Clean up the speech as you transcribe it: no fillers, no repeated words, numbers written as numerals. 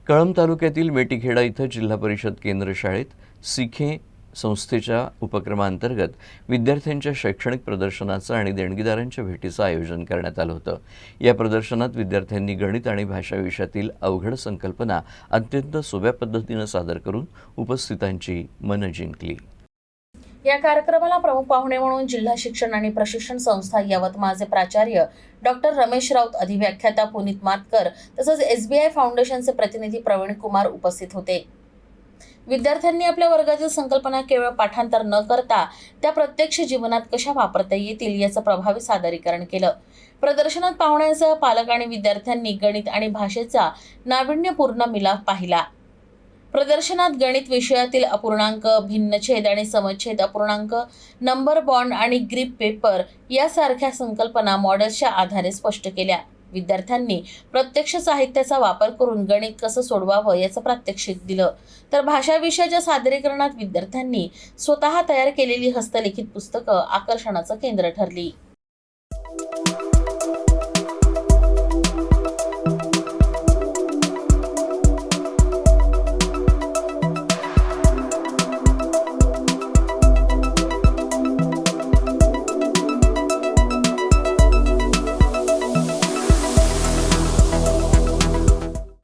कळंब तालुक्यातील मेटीखेडा इथं जिल्हा परिषद केंद्र शाळेत सिखे संस्थेच्या उपक्रमांतर्गत विद्यार्थ्यांच्या शैक्षणिक प्रदर्शनाचं आणि देणगीदारांच्या भेटीचं आयोजन करण्यात आलं होतं। या प्रदर्शनात विद्यार्थ्यांनी गणित आणि भाषा विषयातील अवघड संकल्पना अत्यंत सोप्या पद्धतीने सादर करून उपस्थितांची मनं जिंकली। या कार्यक्रमाला प्रमुख पाहुणे म्हणून जिल्हा शिक्षण आणि प्रशिक्षण संस्था यवतमाळचे प्राचार्य डॉक्टर रमेश राऊत, अधिव्याख्याता पुनीत मातकर तसंच SBI फाउंडेशनचे प्रतिनिधी प्रवीण कुमार उपस्थित होते। विद्यार्थ्यांनी आपल्या वर्गातील संकल्पना केवळ पाठांतर न करता त्या प्रत्यक्ष जीवनात कशा वापरता येतील याचं प्रभावी सादरीकरण केलं। प्रदर्शनात पाहुण्यांसह पालक आणि विद्यार्थ्यांनी गणित आणि भाषेचा नाविन्यपूर्ण मिलाफ पाहिला। प्रदर्शनात गणित विषयातील अपूर्णांक, भिन्नछेद आणि समछेद अपूर्णांक, नंबर बॉन्ड आणि ग्रीप पेपर यासारख्या संकल्पना मॉडेल्सच्या आधारे स्पष्ट केल्या। विद्यार्थ्यांनी प्रत्यक्ष साहित्याचा वापर करून गणित कसं सोडवावं याचं प्रात्यक्षिक दिलं, तर भाषा विषयाच्या सादरीकरणात विद्यार्थ्यांनी स्वतः तयार केलेली हस्तलिखित पुस्तकं आकर्षणाचं केंद्र ठरली।